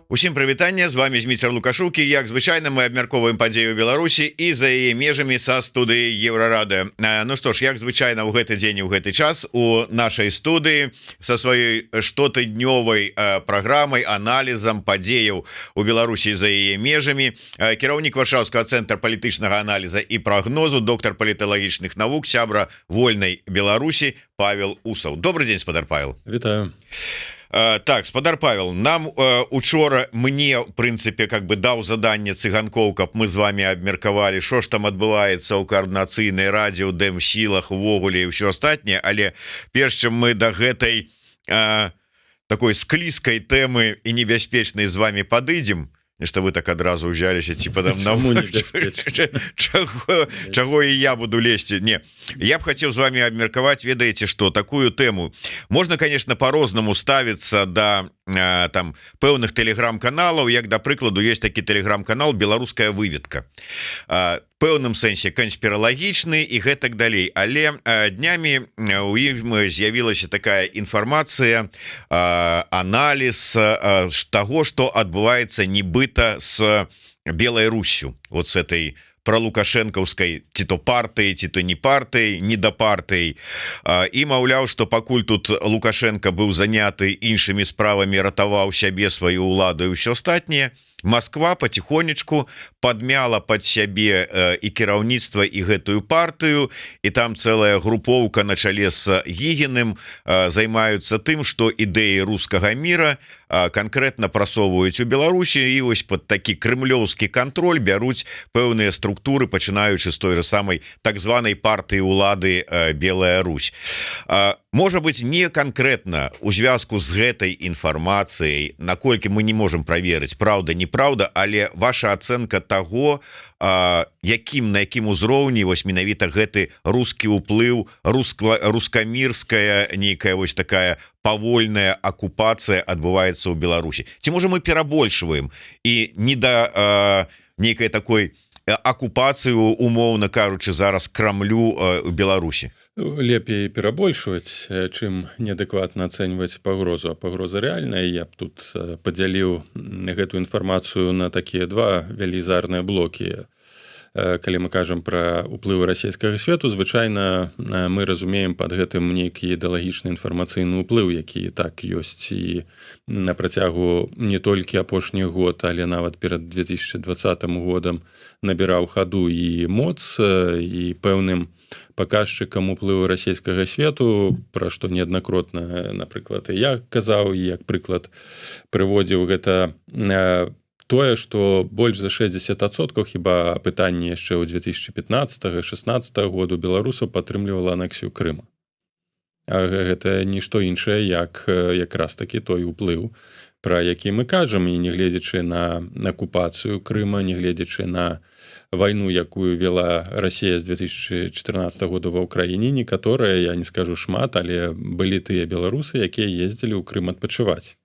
Усім прывітанне, з вами Зміцер Лукашукі. Як звычайна, мы абмярковваем падзею Беларусі і за яе межамі са студыі Еўрарады. Ну што ж, як звычайна ў гэты дзень і ў гэты час у нашай студыі са сваёй штотыднёвай праграмай, аналізам падзеяў у Беларусі за яе межамі кіраўнік Варшаўскага цэнтра палітычнага аналіза і прагнозу, доктар паліталагічных навук, сябра Вольнай Беларусі Павел Усаў. Добрый дзень, спадар Павел. Вітаю. Так, спадар Павел, нам учора мне в прынцыпе как бы даў заданне цыганкоў, каб мы з вами абмеркавалі, що ж там адбываецца ў каардынацыйнай радзе, у дэмсілах, увогуле і ўсё астатняе. Але перш чым мы да гэтай такой склізкай тэмы і небяспечнай з вами падыдзем, что вы так адразу ўзяліся типа там чаго і я буду лезці. Не, я б хацеў з вами абмеркаваць, ведаеце, что такую тэму можна, конечно, по-рознаму ставіцца да там пэўных тэлеграм-каналаў. Як, да прыкладу, есть такі тэлеграм-канал «Беларуская выведка», пэўным сэнсе канспіралагічны і гэтак далей. Але днямі у ім з'явілася такая інфармацыя, аналіз таго, што адбываецца нібыта с Белай Руссю, вот с этой пролукашэнкаўскай ці то партыі, ці то не партыі, не да партыі. І маўляў, што пакуль тут Лукашенко быў заняты іншымі справамі, ратаваў сябе, сваю ўладу і ўсё астатняе, Москва потихонечку подмяла под сябе і кіраўніцтва і гэтую партыю, і там целая групоўка на чале с Гігіным займаюцца тым, што ідэі рускага мира конкретно прасоўваюць у Беларусі, і вось под такі крымлёўскі контроль бяруць пэўныя структуры, пачынаючы з той же самой так званай партыі улады Белая Русь. Можа быть, не конкретно у звязку з гэтай інфармацыяй, наколькі мы не можем праверыць, правда, неправда, але ваша ацэнка таго, на якім узроўні вось менавіта гэты рускі ўплыў, рускамірская нейкая вось такая павольная акупацыя адбываецца ў Беларусі. Ці можа мы перабольшваем і не да нейкай такой акупацыю, умоўна кажучы, зараз Крамлю у Беларусі? Лепей перабольшваць, чым неадэкватна ацэньваць пагрозу. А пагроза рэальная. Я б тут падзяліў гэту інфармацыю на такія два велізарныя блокі. Калі мы кажам пра ўплывы расійскага свету, звычайна мы разумеем пад гэтым нейкі ідэалагічны інфармацыйны ўплыў, які і так ёсць і на працягу не толькі апошніх год, але нават перад 2020 годам набіраў хаду і моц, і пэўным паказчыкам уплыву расійскага свету, пра што неаднакратна, напрыклад, і я казаў, і як прыклад прыводзіў, гэта тое, што больш за 60% хіба пытанне яшчэ ў 2015-16 году беларусаў падтрымлівала анексію Крыма. А гэта нішто іншае, як якраз такі той уплыў, пра які мы кажам, і не гледзячы на акупацыю Крыма, не гледзячы на вайну, якую вела Расія з 2014 года ва ўкраіне, некаторыя, я не скажу шмат, але былі тыя беларусы, якія ездзілі ў Крым адпачываць.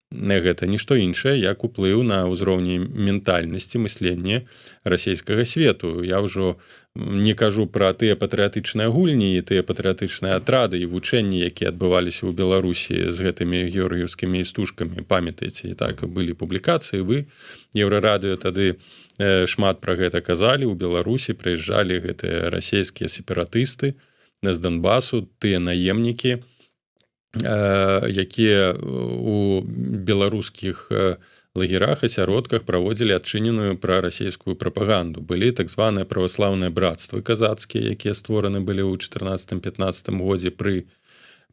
Гэта нішто іншае, як уплыў на ўзроўні ментальнасці, мыслення расійскага свету. Я ўжо не кажу пра тыя патрыятычныя гульні і тыя патрыятычныя атрады і вучэнні, якія адбываліся ў Беларусі з гэтымі георгіўскімі істужкамі. Памятаеце, і так былі публікацыі, вы, Еўрарадыё, тады шмат пра гэта казалі. У Беларусі прыязджалі гэтыя расійскія сепаратысты з Донбасу, тыя наемнікі, якія у беларускіх лагерах, асяродках праводзілі адчыненую прарасійскую прапаганду. Былі так званыя праваслаўныя брацтвы казацкія, якія створаны былі ў 14-15 годзе пры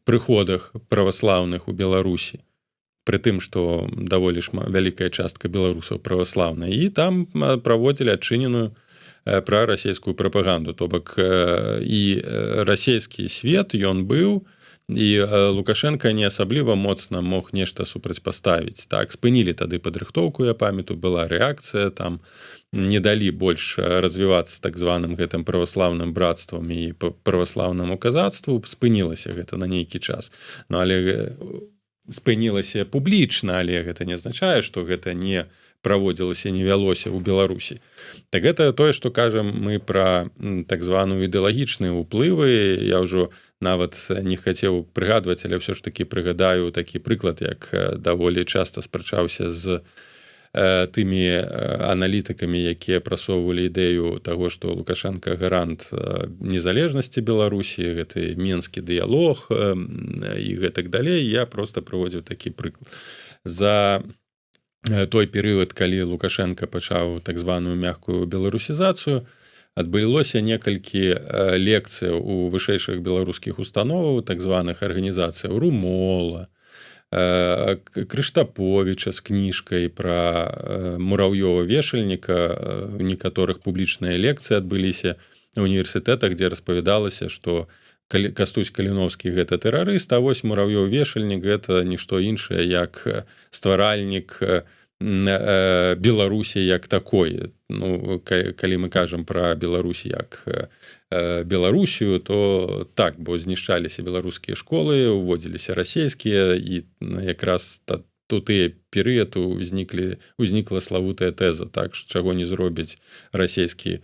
прыходах праваслаўных у Беларусі. Пры тым, што даволі вялікая частка беларусаў праваслаўная. І там праводзілі адчыненую прарасійскую прапаганду. То бок і расійскі свет, ён быў, і Лукашенко не асабліва моцна мог нешта супрацьпаставіць. Так, спынілі тады падрыхтоўку, я памятаю, была рэакцыя, там не далі больш развівацца так званым гэтым праваслаўным брацтвам і праваслаўнаму казацтву, спынілася гэта на нейкі час. Ну, але спынілася публічна, але гэта не азначае, што гэта не праводзілася, не вялося ў Беларусі. Так гэта тое, што кажам мы пра так званую ідэалагічныя ўплывы. Я ўжо нават не хацеў прыгадваць, але ўсё ж такі прыгадаю такі прыклад, як даволі часта спрачаўся з тымі аналітыкамі, якія прасоўвалі ідэю таго, што Лукашенко гарант незалежнасці Беларусі, гэты менскі дыялог і гэтак далей. Я проста прыводзіў такі прыклад. За той перыяд, калі Лукашенко пачаў так званую мяккую беларусізацыю, адбылося некалькі лекцыяў у вышэйшых беларускіх установаў, так званых арганізацыяў Румола, Крыштаповіча з кніжкай пра мураўёва-вешальніка. У некаторых публічныя лекцыі адбыліся ў універсітэтах, дзе распавядалася, што Кастусь Каліноўскі гэта тэрарыст, а вось мураўёў-вешальнік гэта нішто іншае, як стваральнік Беларусі як такой. Ну, калі мы кажам пра Беларусь як Беларусію, то так, бо знішчаліся беларускія школы, уводзіліся расійскія, і якраз у тыя перыяд узнікла славутая тэза, так, чаго не зробіць расійскі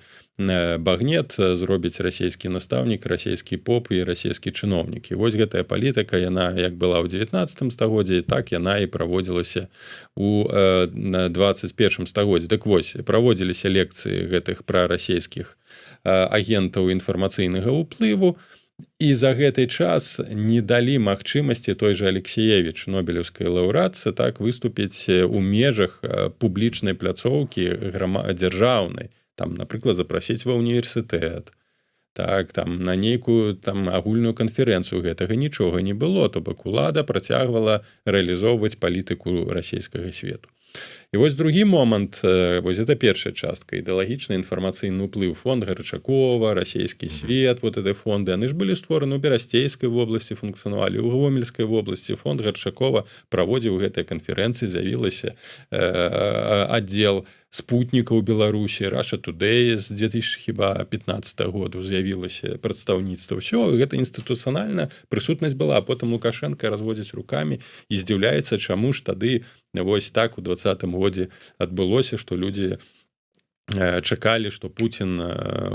багнет, зробіць расійскі настаўнік, расійскі поп і расійскі чыноўнік. І вось гэтая палітыка, яна як была ў 19 стагоддзі, так яна і праводзілася у 21 стагоддзі. Так вось, праводзіліся лекцыі гэтых прарасійскіх агентаў інфармацыйнага ўплыву, і за гэты час не далі магчымасці той жа Алексеевіч, нобелеўскай лаўрэатцы, так выступіць у межах публічнай пляцоўкі дзяржаўнай. Там, напрыклад, запрасіць ва ўніверсітэт, так, там, на нейкую там агульную канферэнцыю. Гэтага нічога не было, то бок улада працягвала рэалізоўваць палітыку расійскага свету. І вось другі момант, вось это першая частка, ідэалагічны інфармацыйны ўплыў. Фонд Гарчакова, расійскі свет, вот эти фонды, яны ж былі створаны ў Берасцейскай вобласці, функцыянавалі ў Гомельскай вобласці. Фонд Гарчакова праводзіў гэтыя канферэнцыі, з'явілася аддзел спутніка ў Беларусі, Russia Today з 2015 году з'явілася прадстаўніцтва. Ўсё, гэта інстытуцыянальна прысутнасць была, а потым Лукашенко разводзіць рукамі і здзіўляецца, чаму ж тады вось так у 20-м годзе адбылося, што людзі чакалі, што Пуцін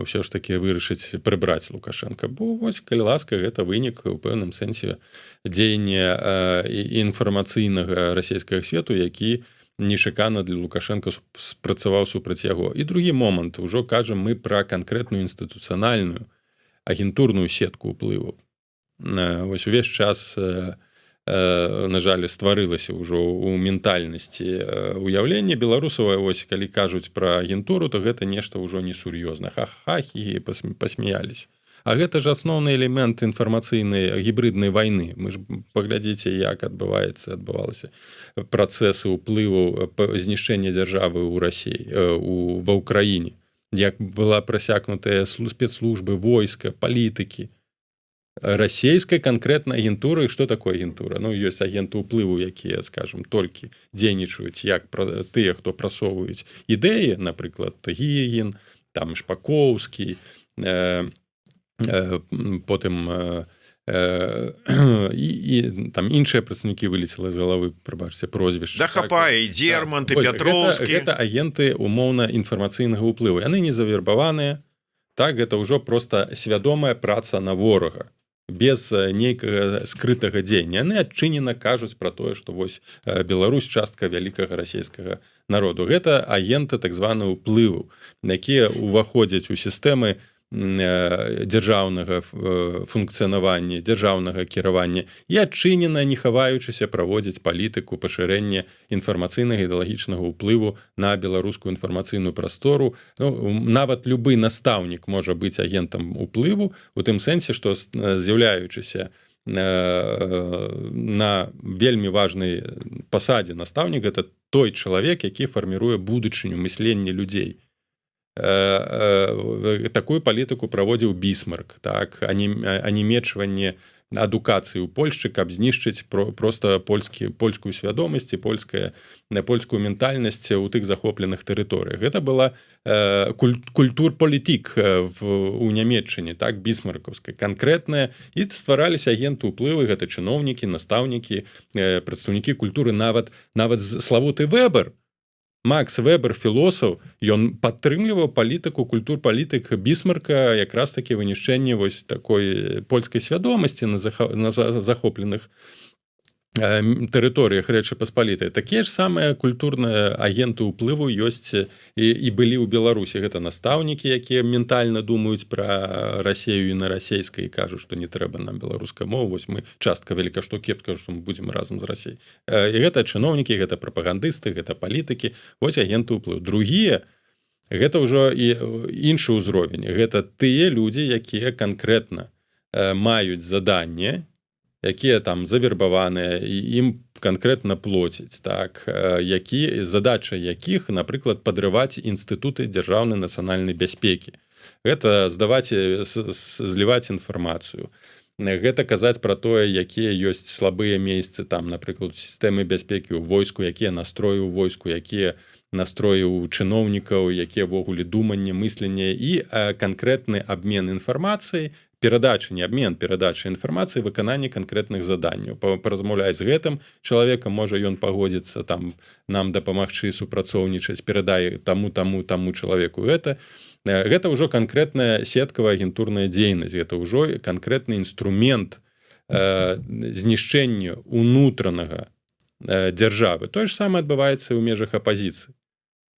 ўсё ж такі вырашыць прыбраць Лукашенко. Бо вось, калі ласка, гэта вынік у пэўным сэнсе дзеяння інфармацыйнага расійскага свету, які нечакана для Лукашенко спрацаваў супраць яго. І другі момант, ужо кажам мы пра канкрэтную інстытуцыянальную агентурную сетку ўплыву. Вось увесь час, на жаль, стварылася ўжо ў ментальнасці уяўленне беларусаў. Вось калі кажуць пра агентуру, то гэта нешта ўжо несур'ёзна. Ха-ха-хі, пасмяялись. А гэта ж асноўны элемент інфармацыйнай гібриднай вайны. Мы ж паглядзіце, як адбывалася працэсы ўплыву знішчэння дзяржавы ў Расіі, ва ўкраіне. Як была прасякнутая спецслужбы, войска, палітыкі. Расійскай канкрэтна агентуры. Што такое агентура? Ну, ёсць агенты ўплыву, якія, скажам, толькі дзейнічаюць як тыя, хто прасоўваюць ідэі, напрыклад, Гігін, там Шпакоўскі, потым і там іншыя прадстаўнікі вылецела з галавы, прабачце, прозвішча. Да хапае, і Дзермант, і Пятроўскі. Гэта агенты умоўна інфармацыйнага ўплыву. Яны не завербаваныя, так, гэта ўжо проста свядомая праца на ворага, без нейкага скрытага дзеяння. Яны адчынена кажуць пра тое, што вось Беларусь частка вялікага расійскага народу. Гэта агенты так званого ўплыву, якія ўваходзяць у сістэмы дзяржаўнага функцыянавання, дзяржаўнага кіравання і адчынена, не хаваючыся, праводзіць палітыку пашырэння інфармацыйнага ідэалагічнага ўплыву на беларускую інфармацыйную прастору. Ну, нават любы настаўнік можа быць агентам ўплыву, у тым сэнсе, што з'яўляючыся на вельмі важнай пасадзе настаўнік, гэта той чалавек, які фарміруе будучыню мыслення людзей. Такую палітыку праводзіў Бісмарк, так, анімечванне адукацыі ў Польшчы, каб знішчыць проста польскую свядомасць і польскую ментальнасць у тых захопленых тэрыторыях. Гэта была культур-палітык у Нямецчыне, так, бісмаркаўская, канкрэтная, і ствараліся агенты ўплывы, гэта чыноўнікі, настаўнікі, прадстаўнікі культуры, нават славуты Вэбер Макс Вебер, філосаф, ён падтрымліваў палітыку, культур-палітык Бісмарка, якраз такі вынішчэнне вось такой польскай свядомасці на захопленых тэрыторыях Рэчы Паспалітай. Такія ж самыя культурныя агенты ўплыву ёсць і былі ў Беларусі. Гэта настаўнікі, якія ментальна думаюць пра Расею і на расейскай і кажуць, што не трэба нам беларуская мова. Вось мы частка вяліка што кепска, што мы будзем разам з Расей. І гэта чыноўнікі, гэта прапагандысты, гэта палітыкі. Вось агенты ўплыву. Другія гэта ўжо і іншы ўзровень. Гэта тыя людзі, якія канкрэтна маюць заданне, якія там завербаваныя і ім канкрэтна плоцяць, так, задача якіх, напрыклад, падрываць інстытуты дзяржаўнай нацыянальнай бяспекі. Гэта зліваць інфармацыю. Гэта казаць пра тое, якія ёсць слабыя месцы, там, напрыклад, сістэмы бяспекі ў войску, якія настроі ў войску, якія настроі ў чыноўнікаў, якія ввогуле думанне, мысленне і канкрэтны абмен інфармацыі, перадача, не абмен, перадача інфармацыі, выкананне канкрэтных заданняў. Паразмаўляць з гэтым чалавекам, можа ён пагодзіцца там нам дапамагчы супрацоўнічаць, перадай таму чалавеку гэта. Гэта ўжо канкрэтная сеткавая агентурная дзейнасць, гэта ўжо канкрэтны інструмент знішчэння унутранага дзяржавы. Тое ж самае адбываецца ў межах апазіцыі.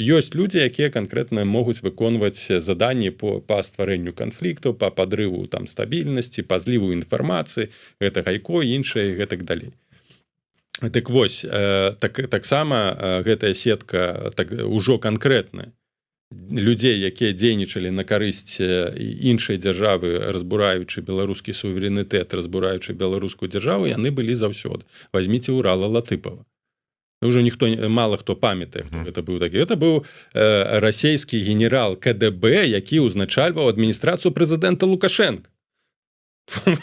Ёсць людзі, якія канкрэтна могуць выконваць заданні па стварэнню канфліктаў, па падрыву там стабільнасці, па зліву інфармацыі, гэта Гайко, іншыя і гэтак далей. Так вось, таксама гэтая сетка ўжо канкрэтная людзей, якія дзейнічалі на карысць іншай дзяржавы, разбураючы беларускі суверэнітэт, разбураючы беларускую дзяржаву, яны былі заўсёды. Вазьміце Урала Латыпава. Уже мало хто памятае, хто гэта быў такі. Гэта быў расійскі генерал КДБ, які ўзначальваў адміністрацыю прэзідэнта Лукашенка.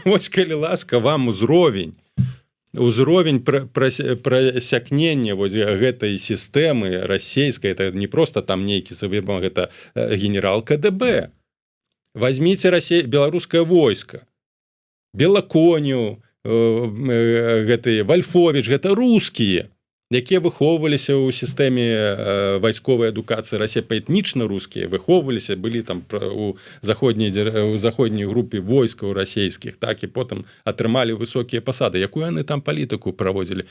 Вось, калі ласка, вам узровень прасякнення гэтай сістэмы расійскай, это не проста там нейкі завербам, гэта генерал КДБ. Вазьміце беларускае войска, Белаконю, гэты Вальфовіч, гэта рускія, якія выхоўваліся ў сістэме вайсковай адукацыі Расіі, паэтнічна рускія, выхоўваліся, былі там у заходняй групе войскаў расійскіх, так, і потым атрымалі высокія пасады. Якую яны там палітыку праводзілі?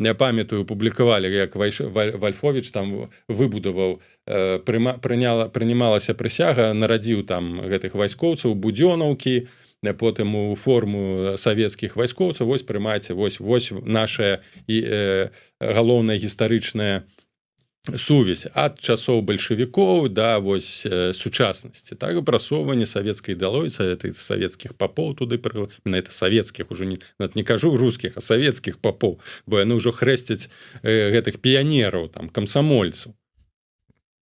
Не памятаю, публікавалі, як Вальфовіч там выбудаваў, прынімалася прысяга, нарадзіў там гэтых вайскоўцаў, будзёнаўкі, потым у форму савецкіх вайскоўцаў, вось прымайце, вось наша галоўная гістарычная сувязь ад часоў бальшавікоў да вось сучаснасці. Так, прасоўванне савецкай ідэалогіі, савецкіх папоў туды, это савецкіх, ужо не кажу рускіх, а савецкіх папоў, бо яны ўжо хрэсцяць гэтых піянераў, там, камсамольцаў.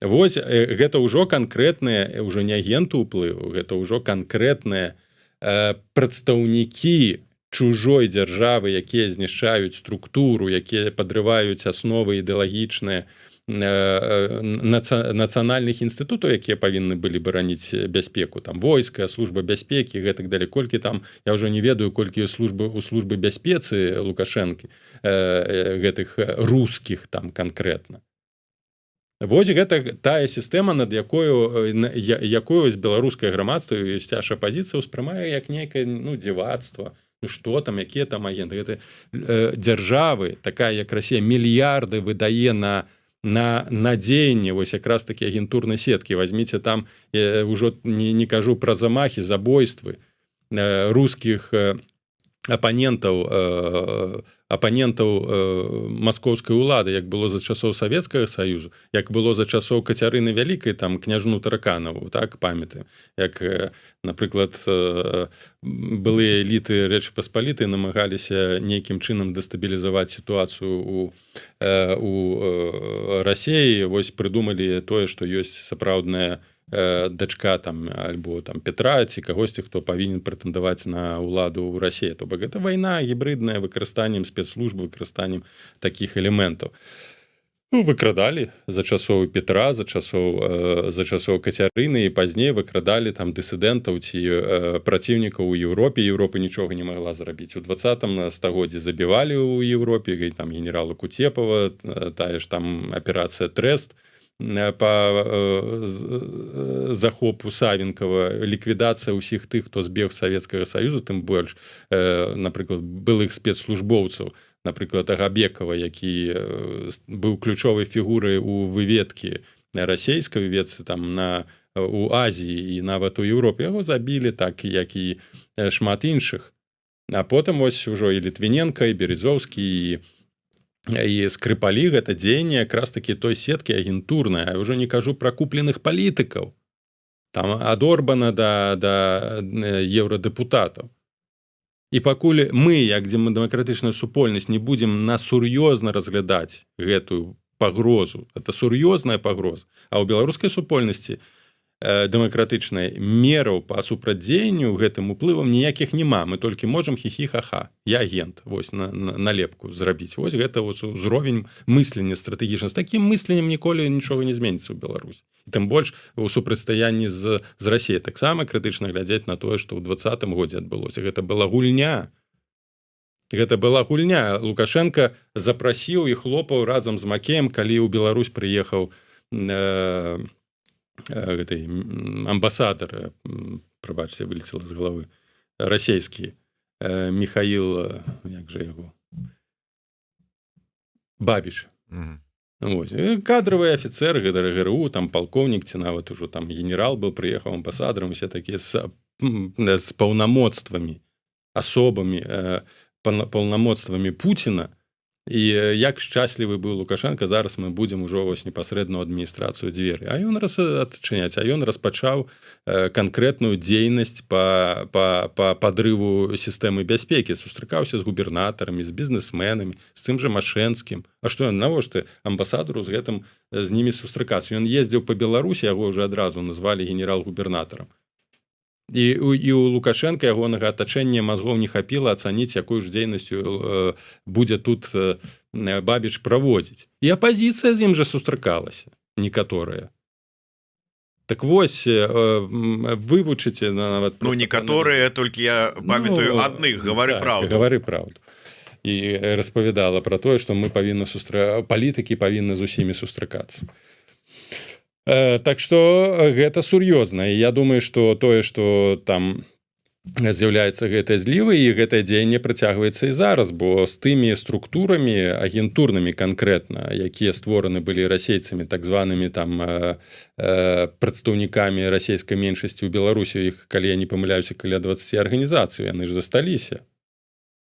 Вось гэта ўжо канкрэтныя, ўжо не агенты ўплыву, гэта ўжо канкрэтныя прадстаўнікі чужой дзяржавы, якія знішчаюць структуру, якія падрываюць асновы ідэалагічныя нацыянальных інстытутаў, якія павінны былі бараніць бяспеку, там войска, служба бяспекі, гэтак далей. Колькі там, я ўжо не ведаю, колькі у службы бяспецы Лукашэнкі, гэтых рускіх там канкрэтна. Вось гэта тая сістэма, над якою беларускае грамадства і сцяж апазіцыя ўспрымае як нейкае дзівацтва. Што там, якія там агенты? Гэта дзяржавы, такая як Расія, мільярды выдае на дзеянне вось якраз такі агентурнай сеткі. Вазьміце там, ўжо не кажу пра замахі, забойствы рускіх апанентаў маскоўскай улады, як было за часоў Савецкага Саюзу, як было за часоў Кацярыны Вялікай, там княжну Тараканаву, так, памятаем, як, напрыклад, былыя эліты Рэчы Паспалітай намагаліся нейкім чынам дэстабілізаваць сітуацыю у Расіі, вось прыдумалі тое, што ёсць сапраўдная дачка там альбо там Петра ці кагосьці, хто павінен прэтэндаваць на ўладу ў Расіі. То бок гэта вайна гібрыдная, выкарыстаннем спецслужб, выкарыстаннем такіх элементаў. выкрадалі за часоў Петра, за часоў Кацярыны, і пазней выкрадалі там дысідэнтаў ці праціўнікаў у Еўропе. Еўропа нічога не магла зрабіць. У 20 стагоддзі забівалі ў Еўропе, там генерала Куцепава, тая ж там аперацыя Трэст па захопу Савенкава, ліквідацыя ўсіх тых, хто збег з Савецкага Саюзу, тым больш, напрыклад, былых спецслужбоўцаў, напрыклад, Агабекава, які быў ключовай фігурай у выведкі расійскай выведцы там у Азіі і нават у Еўропе. Яго забілі, так як і шмат іншых. А потым вось ужо і Літвіненка, і Березоўскі, і Скрыпалі — гэта дзеянне якраз такі той сеткі агентурнай. А ўжо не кажу пра купленых палітыкаў. Там ад Орбана да еўрадэпутатаў. І пакуль мы, як дэмакратычная супольнасць, не будзем сур'ёзна разглядаць гэтую пагрозу, это сур'ёзная пагроза, а ў беларускай супольнасці дэмакратычнай мераў па супрацьдзеянню гэтым уплывам ніякіх няма. Мы толькі можам хі-хі-ха-ха. Я агент, вось, налепку зрабіць. Вось гэта узровень мыслення стратэгічна. З такім мысленнем ніколі нічога не зменіцца ў Беларусі. І тым больш у супрацьстаянні з Расіяй таксама крытычна глядзець на тое, што ў 2020 годзе адбылося. Гэта была гульня. Лукашенко запрасіў і хлопаў разам з Макеем, калі ў Беларусь прыехаў гэтай амбасадар, прабачце, вылецела з галавы, расійскі, Михаил, як жа яго, Бабіч. Кадровый офицер ГРУ, там полковник, ці нават ужо там генерал был, прыехаў амбасадарам, усе такія з паўнамоцтвамі, асобамі, паўнамоцтвамі Пуціна. І як шчаслівы быў Лукашенко, зараз мы будзем ужо вось непасрэдна ў адміністрацыю дзверы. А ён распачаў канкрэтную дзейнасць па падрыву сістэмы бяспекі, сустракаўся з губернатарамі, з бізнесменамі, з тым жа Машэнскім. А што ён, навошта амбасадару з імі сустракацца? Ён ездзіў па Беларусі, яго ўжо адразу назвалі генерал-губернатарам. І у Лукашенка ягонага атачэння мазгоў не хапіла ацаніць, якую ж дзейнасцю будзе тут Бабіч праводзіць. І апазіцыя з ім жа сустракалася, некаторая. Так вось, вывучыце нават... некаторыя, толькі я памятаю адных, гавары праўду. Гавары праўду. І распавядала пра тое, што мы павінны палітыкі павінны з усімі сустракацца. Так што гэта сур'ёзна. І я думаю, што тое, што там з'яўляецца гэтая зліва, і гэтае дзеянне працягваецца і зараз, бо з тымі структурамі агентурнымі канкрэтна, якія створаны былі расейцамі, так званымі там прадстаўнікамі расійскай меншасці ў Беларусі, іх, калі я не памыляюся, каля 20 арганізацый, яны ж засталіся.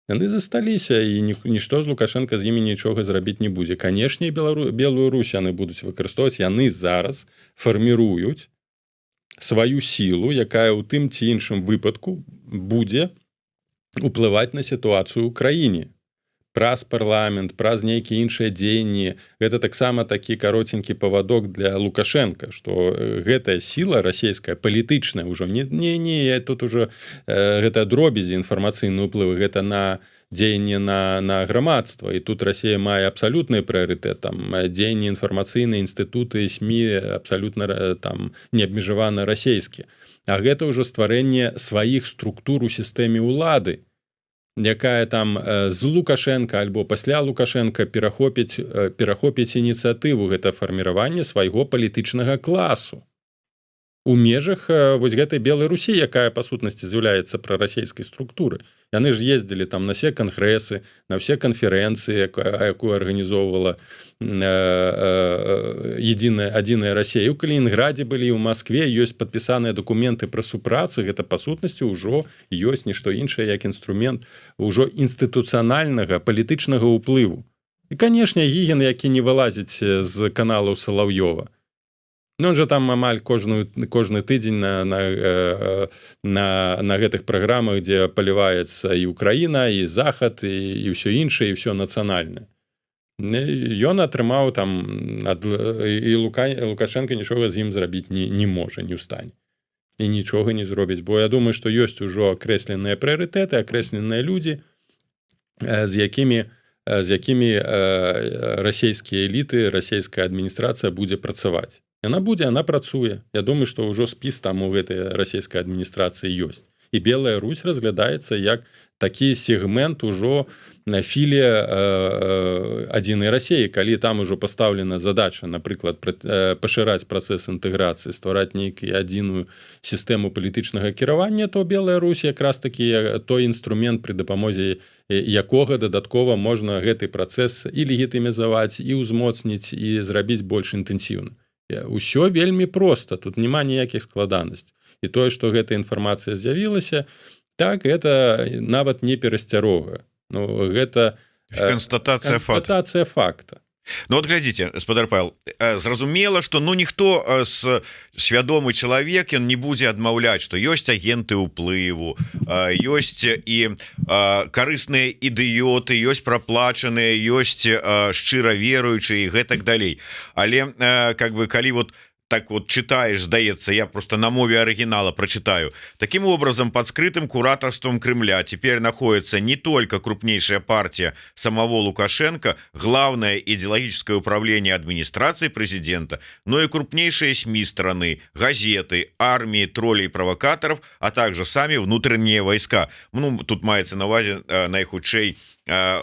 Яны засталіся, і нішто з Лукашенка з імі нічога зрабіць не будзе. Канешне, Белую Русь яны будуць выкарыстоўваць. Яны зараз фарміруюць сваю сілу, якая ў тым ці іншым выпадку будзе уплываць на сітуацыю ў краіне. Праз парламент, праз нейкія іншыя дзеянні. Гэта таксама такі кароценькі павадок для Лукашенка, што гэтая сіла расійская, палітычная ўжо, не тут ужо гэта дробязі інфармацыйны ўплывы, гэта на дзеянне на грамадства. І тут Расія мае абсалютны прыярытэт. Там дзеянні інфармацыйныя інстытуты, СМІ абсалютна там неабмежавана расійскі. А гэта ўжо стварэнне сваіх структур у сістэме ўлады, якая там з Лукашенка альбо пасля Лукашенка перахопіць ініцыятыву, гэта фарміраванне свайго палітычнага класу у межах вось гэтай Белай Русі, якая па сутнасці з'яўляецца прарасійскай структуры. Яны ж ездзілі там на все кангрэсы, на ўсе канферэнцыі, якую арганізоўвала адзіная Расія. У Калінінградзе былі, у Маскве ёсць падпісаныя дакументы пра супрацы. Гэта па сутнасці ўжо ёсць нішто іншае, як інструмент ўжо інстытуцыянальнага палітычнага ўплыву. І, канешне, Гігін, які не вылазіць з каналаў Салаўёва. Ну, он же там амаль кожны тыдзень на гэтых праграмах, дзе паліваецца і Украіна, і Захад, і ўсё іншае, і ўсё нацыянальнае. Ён атрымаў там, і Лукашенко нічога з ім зрабіць не можа, не ў стане. І нічога не зробіць, бо я думаю, што ёсць ужо акрэсленыя прыярытэты, акрэсленыя людзі, з якімі з якімі расійскія эліты, расійская адміністрацыя будзе працаваць. Яна працуе. Я думаю, што ўжо спіс там у гэтай расійскай адміністрацыі ёсць. І Белая Русь разглядаецца як такі сегмент ужо філія адзінай Расіі, калі там ужо пастаўлена задача, напрыклад, пашыраць працэс інтэграцыі, ствараць нейкую адзіную сістэму палітычнага кіравання, то Белая Русь якраз такі той інструмент, пры дапамозе якога дадаткова можна гэты працэс і легітымізаваць, і ўзмоцніць, і зрабіць больш інтэнсіўна. Усё вельмі проста, тут няма ніякіх складанасцей. І тое, што гэта інфармацыя з'явілася, так, гэта нават не перасцярога. Ну, гэта констатацыя факта. Ну вот глядзіце, гаспадар Павел, зразумела, што ніхто свядомы чалавек, ён не будзе адмаўляць, што ёсць агенты ўплыву, ёсць і карысныя ідыёты, ёсць праплачаныя, ёсць шчыра веруючыя і гэтак далей. Але как бы калі вот так вот читаешь, здаецца, я просто на мове оригинала прочитаю. Таким образом, под скрытым кураторством Кремля теперь находится не только крупнейшая партия самого Лукашенко, главное идеологическое управление администрации президента, но и крупнейшие СМИ страны, газеты, армии, троллей, провокаторов, а также сами внутренние войска. Ну, тут маецца на увазе найхутчэй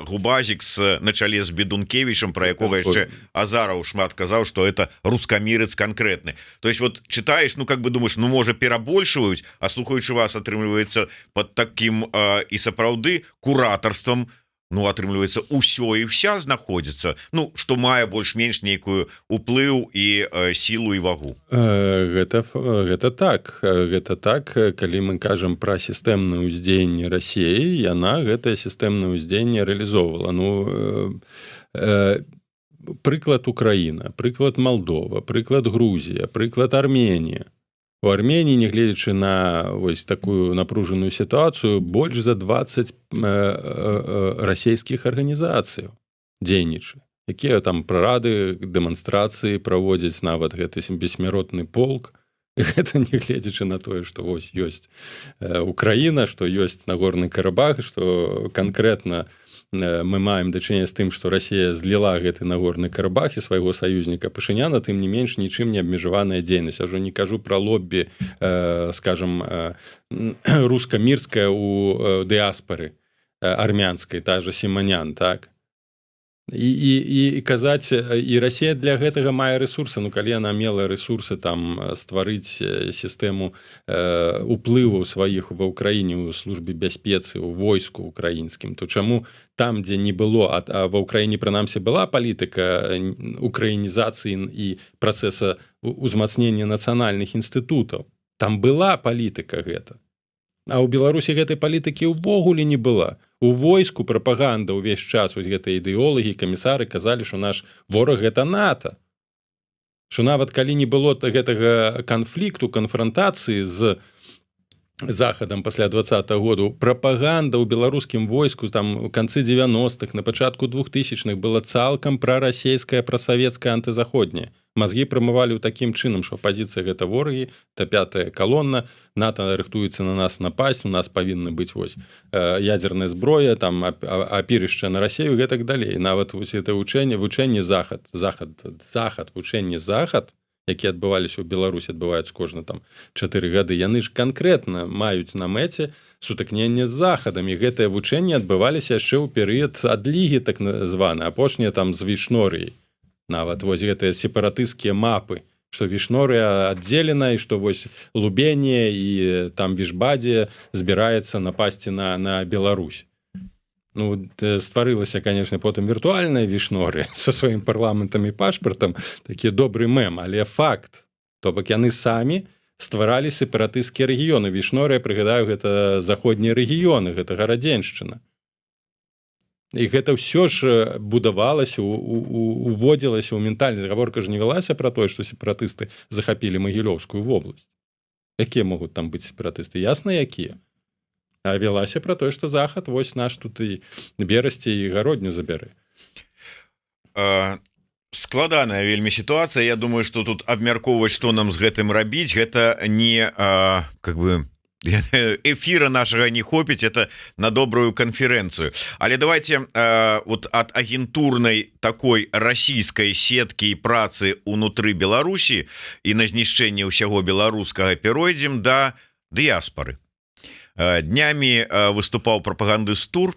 Губазик на чале з Бедункевичем, про якога яшчэ Азаров шмат казаў, что это рускамірец конкретны. То есть вот читаешь, ну как бы думаешь, ну можа перабольшваюць, а слухаючы вас атрымліваецца под таким і сапраўды куратарствам, ну атрымліваецца усё і вся знаходзіцца, ну што мае больш-менш нейкую уплыў і сілу і вагу. Гэта так, калі мы кажам пра сістэмнае ўздзеянне Расіі, яна гэтае сістэмнае ўздзеянне рэалізоўвала. Ну прыклад Украіна, прыклад Малдова, прыклад Грузія, прыклад Арменія. У Арменіі, нягледзячы на вось такую напружаную сітуацыю, больш за 20 расійскіх арганізацыяў дзейнічае, якія там прарады, дэманстрацыі праводзяць, нават гэты бессмяротны полк. І гэта нягледзячы на тое, што вось ёсць Украіна, што ёсць Нагорны Карабах, што канкрэтна мы маем дачыненне з тым, што Расія зліла гэты Нагорны Карабах і свайго саюзніка Пашыняна, тым не менш нічым не абмежаваная дзейнасць. Я ўжо не кажу пра лоббі, скажам, руска-мірская у дыаспары армянскай, та же Сіманян, так? І казаць, і Расія для гэтага мае рэсурсы, ну калі яна мела рэсурсы там стварыць сістэму уплыву сваіх ва ўкраіне ў службе бяспецы, у войску украінскім, то чаму там, дзе не было, а ва ўкраіне прынамсі была палітыка украінізацыі і працэса узмацнення нацыянальных інстытутаў, там была палітыка гэта. А ў Беларусі гэтай палітыкі ўвогуле не была. У войску прапаганда ўвесь час, вось гэтыя ідэолагі, камісары казалі, што наш вораг гэта НАТО. Што нават калі не было гэтага канфлікту, канфрантацыі з Захадам пасля 20-го году, прапаганда ў беларускім войску там у канцы 90-х, на пачатку 2000-х была цалкам прарасійская, прасавецкая, антызаходняя. Мазгі прамывалі ў такім чынам, што апазіцыя гэта ворагі, та пятая калонна, НАТО рыхтуецца на нас напасть, у нас павінна быць вось ядзерная зброя, там апірышча на Расію, гэтак далей. Нават вось гэта вучэнне Захад, вучэнне Захад, якія адбываліся ў Беларусі, адбываюцца кожна там 4 гады, яны ж канкрэтна маюць на мэце сутыкненне з Захадам, і гэтыя вучэнні адбываліся яшчэ ў перыяд адлігі, так званы, апошнія там з Вішнорыяй. Нават вось гэтыя сепаратысцкія мапы, што Вішнорыя аддзелена, і што вось Лубенія і там Вішбадзе збіраецца напасці на Беларусь. Ну, стварылася, конечно, потым віртуальная Вішнорыя са сваім парламентам і пашпартам, такі добры мем, але факт. То бок яны самі стваралі сепаратысцкія рэгіёны. Вішнорыя, прыгадаю, гэта заходнія рэгіёны, гэта Гарадзеншчына. І гэта ўсё ж будавалася, уводзілася ў ментальнасць. Гаворка ж не вялася пра тое, што сепаратысты захапілі Магілёўскую вобласць. Якія могуць там быць сепаратысты? Ясна, якія? А вялася пра тое, што Захад вось наш тут і берасці і гародню забярэ. Складаная вельмі сітуацыя. Я думаю, што тут абмяркоўваць, што нам з гэтым рабіць, гэта не как бы эфира нашего не хопіць, это на добрую конференцию. Але давайте вот от агентурной такой российской сетки и працы унутры Беларусі и на знішчэнне ўсяго беларускага перайдзем до дыяспоры. Днямі выступаў прапагандыст Тур,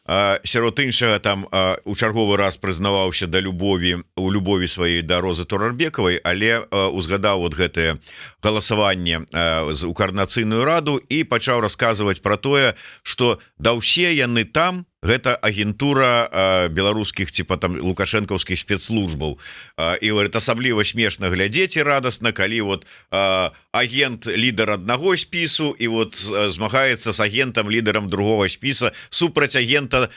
сярод іншага там у чарговы раз прызнаваўся да любові у любові сваёй да Розы Турарбекавай, але узгадаў вот гэтае галасаванне у коордынацыйную раду і пачаў расказваць про тое, что да ўсе яны там гэта агентура беларускіх типа там лукашэнкаўскіх спецслужбаў, і говорит, асабліва смешна глядзець і радасна, калі вот агент лідар аднаго спісу і вот змагаецца с агентам лідарам другого спіса супраць агента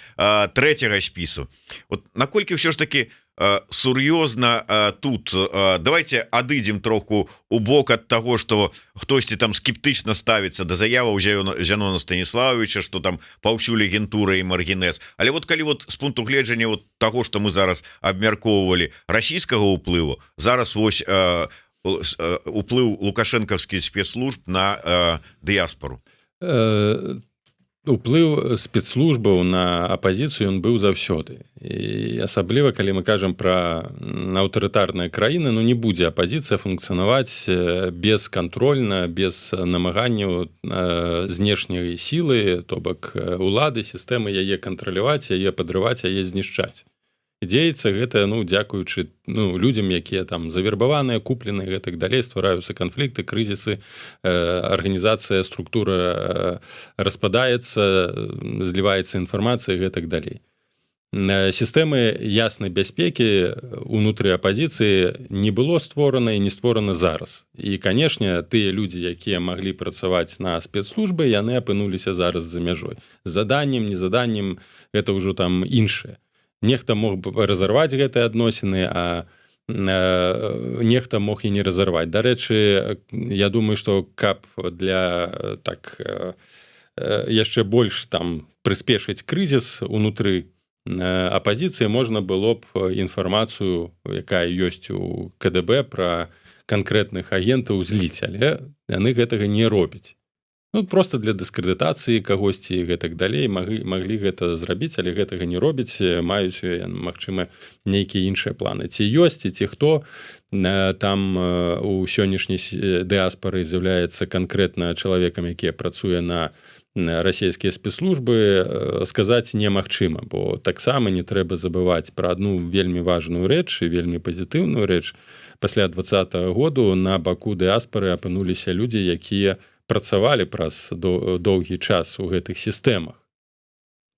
трэцяга спісу. Вот наколькі ўсё ж таки сур'ёзна тут, давайте адыдзем троху у бок ад таго, што хтосьці там скептычна ставіцца да заяваў Зянона Станіславовича, што там паўсюль агентура і маргінез. Але вот калі вот з пункту гледжання вот таго, што мы зараз абмяркоўвалі расійскага ўплыву, зараз вось уплыў лукашэнкаўскіх спецслужб на дыяспору. Уплыў спецслужбаў на апазіцыю ён быў заўсёды. І асабліва, калі мы кажам пра аўтарытарныя краіны, ну не будзе апазіцыя функцыянаваць бескантрольна, без намаганняў знешняй сілы, то бок улады, сістэмы яе кантраляваць, яе падрываць, яе знішчаць. Дзеецца гэта, ну, дзякуючы людзям, якія там завербаваныя, купленыя, гэтак далей, ствараюцца канфлікты, крызісы, арганізацыя, структура распадаецца, зліваецца інфармацыя, гэтак далей. Сістэмы яснай бяспекі унутры апазіцыі не было створана і не створана зараз. І, канешне, тыя людзі, якія маглі працаваць на спецслужбы, яны апынуліся зараз за мяжой. Заданнем, незаданнем, гэта ўжо там іншае. Нехта мог бы разорваць гэтыя адносіны, а нехта мог і не разорваць. Дарэчы, я думаю, што каб для так яшчэ больш там прыспешыць крызіс унутры апазіцыі, можна было б інфармацыю, якая ёсць у КДБ пра канкрэтных агентаў зліць, але яны гэтага не робяць. Ну, просто для дыскрэдытацыі кагосьці і гэтак далей маглі гэта зрабіць, але гэтага не робяць, маюць, магчыма, нейкія іншыя планы. Ці ёсць, ці хто там у сённяшняй дыаспары з'яўляецца канкрэтна чалавекам, які працуе на расійскія спецслужбы, сказаць немагчыма, бо таксама не трэба забываць пра адну вельмі важную рэч і вельмі пазітыўную рэч. Пасля 2020 году на баку дыаспары апынуліся людзі, якія працавалі праз доўгі час у гэтых сістэмах,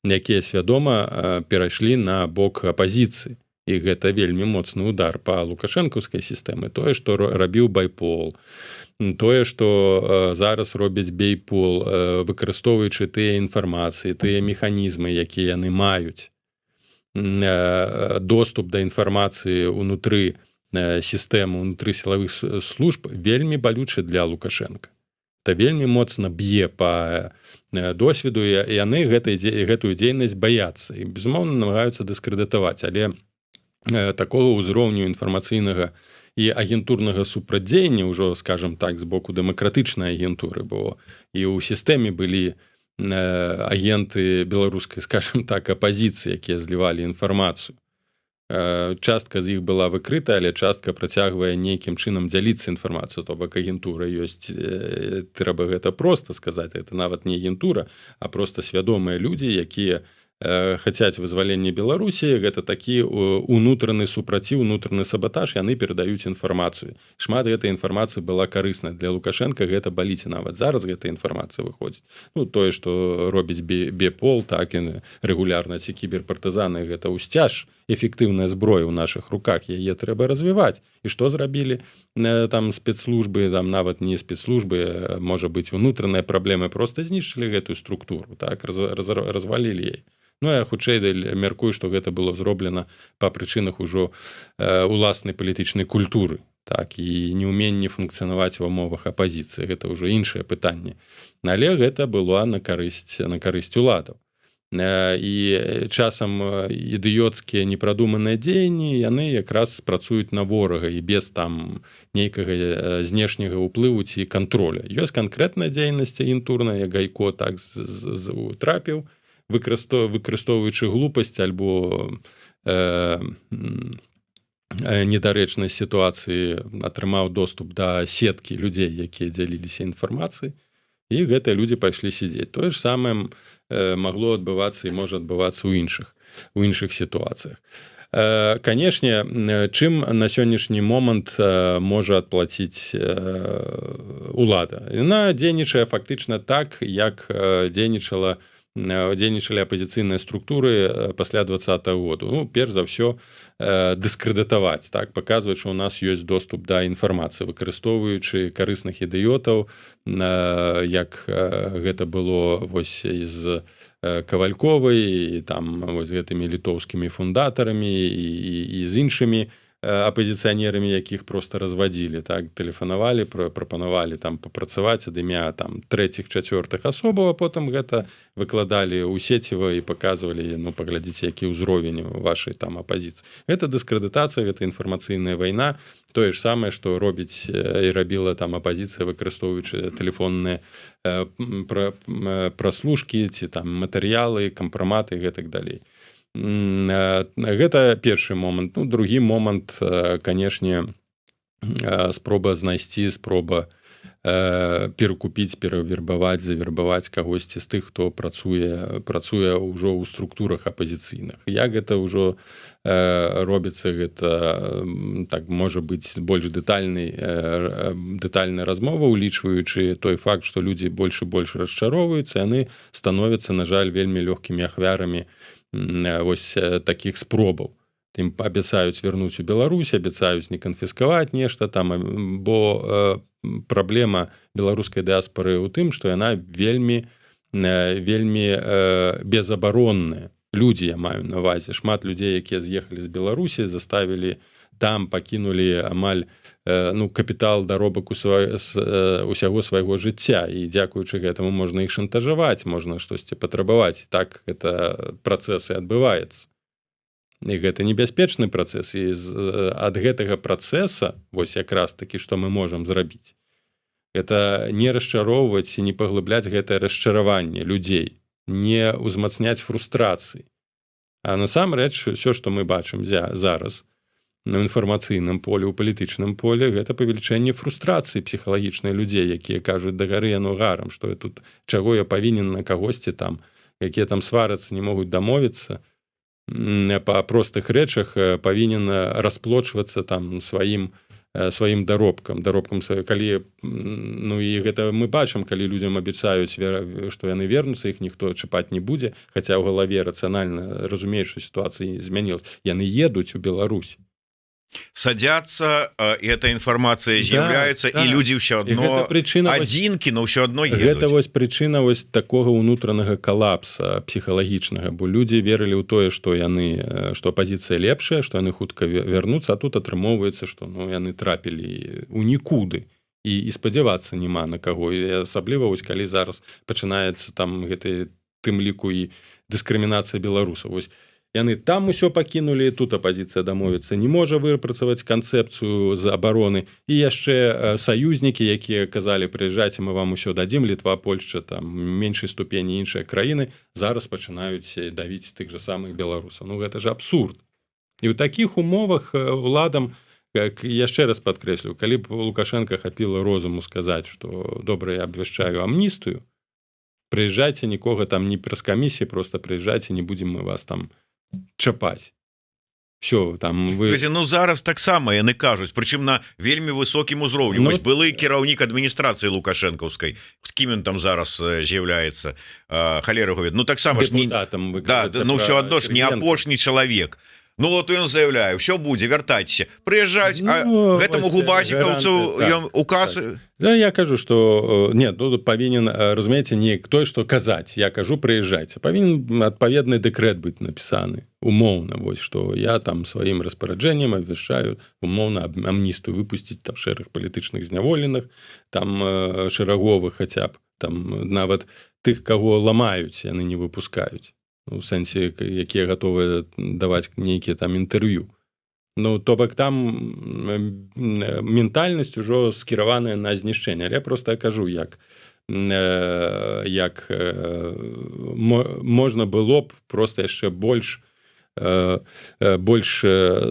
якія свядома перайшлі на бок апазіцыі. І гэта вельмі моцны удар па лукашэнкаўскай сістэме. Тое, што рабіў Байпол, тое, што зараз робяць Бейпол, выкарыстоўваючы тыя інфармацыі, тыя механізмы, якія яны маюць, доступ да інфармацыі ўнутры сістэмы, ўнутры сілавых служб вельмі балючы для Лукашэнка. Это вельмі моцна б'е па досведу, і яны гэтую дзейнасць баяцца і, безумоўна, намагаюцца дыскрэдытаваць, але такого ўзроўню інфармацыйнага і агентурнага супрадзеяння ўжо, скажам так, з боку дэмакратычнай агентуры, бо і ў сістэме былі агенты беларускай, скажам так, апазіцыі, якія злівалі інфармацыю. Частка з іх была выкрыта, але частка працягвае нейкім чынам дзяліцца інфармацыю, то бок агентура ёсць, трэба гэта проста сказаць, это нават не агентура, а проста свядомыя людзі, якія хацяць вызвалення Беларусі, гэта такі унутраны супраціў, унутраны сабатаж, яны перадаюць інфармацыю. Шмат гэтай інфармацыі была карысна. Для Лукашэнка гэта баліць, нават зараз гэта інфармацыя выходзіць. Ну, тое, што робіць Бепол, так і рэгулярна ці кіберпартызаны, гэта ўсцяж, эфектыўная зброя ў нашых руках, яе трэба развіваць. І што зрабілі там спецслужбы, там нават не спецслужбы, можа быць, унутраныя праблемы, проста знішчылі гэтую структуру, так, развалілі яе. Ну, я хутчэй мяркую, што гэта было зроблена па прычынах ужо уласнай палітычнай культуры, так, і неўменне функцыянаваць ва умовах апазіцыі. Гэта ўжо іншае пытанне. Але гэта было на карысць уладаў. і часам ідыёцкія непрадуманыя дзеянні яны якраз працуюць на ворага і без там нейкага знешняга ўплыву ці кантроля. Ёсць канкрэтная дзейнасць агентурная, Гайко так трапіў, выкарыстоўваючы глупасць альбо недарэчнасць сітуацыі атрымаў доступ да сеткі людзей, якія дзяліліся інфармацыяй, і гэтыя людзі пайшлі сядзець. Тое ж самае магло адбывацца і можа адбывацца ў іншых сітуацыях. Канешне, чым на сённяшні момант можа адплаціць улада? Яна дзейнічае фактычна так, як дзейнічалі апазіцыйныя структуры пасля 2020 году. Ну, перш за ўсё, дыскрэдытаваць, так, паказваць, што ў нас ёсць доступ да інфармацыі, выкарыстоўваючы карысных ідыётаў, як гэта было вось з Кавальковай, і там вось гэтымі літоўскімі фундатарамі і з іншымі апазіцыянерамі, якіх проста развадзілі, так, тэлефанавалі, прапанавалі там папрацаваць ад імя там трэціх, чацвёртых асобаў, а потым гэта выкладалі ў сеціва і паказвалі, ну, паглядзіце, які ўзровень вашай там апазіцыі. Гэта дыскрэдытацыя, гэта інфармацыйная вайна, тое ж самае, што робіць і рабіла там апазіцыя, выкарыстоўваючы тэлефонныя праслушкі ці там матэрыялы, кампраматы і гэтак далей. Гэта першы момант. Ну, другі момант, канешне, спроба знайсці, спроба перакупіць, перавербаваць, завербаваць кагосьці з тых, хто працуе ўжо ў структурах апазіцыйных. Як гэта ўжо робіцца, гэта так можа быць больш дэтальная размова, улічваючы той факт, што людзі больш і больш расчароўваюцца, яны становяцца, на жаль, вельмі лёгкімі ахвярамі вось такіх спробаў. Ім абяцаюць вярнуць у Беларусь, абяцаюць не канфіскаваць нешта там, бо праблема беларускай дыаспары ў тым, што яна вельмі безабаронная. Людзі, я маю на ўвазе, шмат людзей, якія з'ехалі з Беларусі, заставілі там, пакінулі амаль капітал, даробак усяго свайго жыцця, і дзякуючы гэтаму можна іх шантажаваць, можна штосьці патрабаваць. Так гэта працэс і адбываецца. І гэта небяспечны працэс, і ад гэтага працэса, вось якраз такі, што мы можам зрабіць, гэта не расчароўваць і не паглыбляць гэтае расчараванне людзей, не ўзмацняць фрустрацыі. А насамрэч, ўсё, што мы бачым зараз на інфармацыйным полі, у палітычным полі, гэта павелічэнне фрустрацыі псіхалагічнай людзей, якія кажуць, да гары яно гарам, што я тут, чаго я павінен на кагосьці там, якія там сварацца, не могуць дамовіцца, па простых рэчах павінен расплочвацца там сваім даробкам сваёй, калі, ну і гэта мы бачым, калі людзям абяцаюць, што яны вернуцца, іх ніхто чапаць не будзе, хаця ў галаве рацыянальна разумеюць, што сітуацыя змянілася, яны едуць у Беларусь. Садятся, и эта информация з'яўляецца, и люди ўсё адно адзінкі, но ўсё адно едуць. Гэта вось прычына вось такога ўнутранага калапса псіхалагічнага, бо людзі верылі ў тое, што апазіцыя лепшая, што яны хутка вярнуцца, а тут атрымоўваецца, што яны трапілі ў нікуды, і спадзявацца няма на каго. І асабліва вось калі зараз пачынаецца там гэты тым ліку і дыскрымінацыя беларусаў. Вось яны там усё пакінулі, тут апазіцыя дамовіцца не можа выпрацаваць канцэпцыю з абароны, і яшчэ саюзнікі, якія казалі, прыязджайце, мы вам усё дадзім, Літва, Польшча, там меншай ступені іншыя краіны, зараз пачынаюць давіць тых жа самых беларусаў. Ну гэта ж абсурд. І ў такіх умовах уладам, яшчэ раз падкрэслю, калі б Лукашенка хапіла розуму сказаць, што добра, я абвяшчаю амністыю, прыязджайце, нікога там не праз камісіі, проста прыязджайце, не будзем мы вас там чапаць. Все, там вы... Ну, зараз таксама яны кажуць, прычым на вельмі высокім узроўні. Вось былы кіраўнік адміністрацыі лукашэнкаўскай, кім ён там зараз з'яўляецца, халера говед. Ну, таксама ж не... Да, ну, ўсё адно ж не апошні чалавек. Ну, вот ён заявляе, ўсё будзе, вяртайцеся. Прыязджаюць, а гэтаму губазікаўцу указ... Да, я кажу, што... Нет, тут павінен, разумееце, не той, што казаць. Я кажу, прыязджайце. Павінен адпаведны дэкрэт быць напісаны. Умоўна, вось, што я там сваім распараджэннем абвяшчаю умоўна амністыю выпусціць там шэраг палітычных зняволеных, там шэраговых хаця б, там нават тых, каго ламаюць, яны не выпускаюць. у сэнсе якія гатовыя даваць нейкія там інтэрв'ю. Ну то бок там ментальнасць ужо скіраваная на знішчэнне, але я просто кажу як можна было б просто яшчэ больш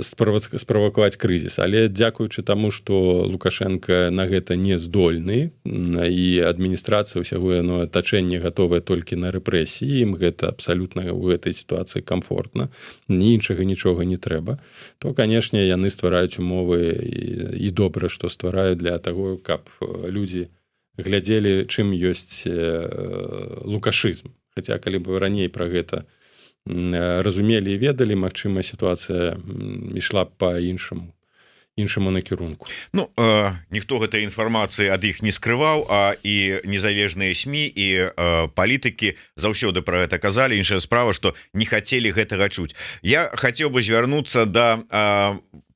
справакаваць крызіс, але дзякуючы таму што Лукашенко на гэта не здольны і адміністрацыя ўсяго яно атачэнне гатовае толькі на рэпрэсіі, ім гэта абсалютна ў гэтай сітуацыі комфортна, іншага нічога не трэба, то канешне яны ствараюць умовы і добра што ствараюць для таго, каб людзі глядзелі чым ёсць лукашызм. Хаця калі б раней пра гэта разумелі і ведалі, магчыма сітуацыя ішла б па іншаму накірунку. Ну ніхто гэтай інфармацыі ад іх не скрываў, а і незалежныя СМІ і палітыкі заўсёды пра гэта казалі. Іншая справа, што не хацелі гэтага чуць. Я хацеў бы звярнуцца да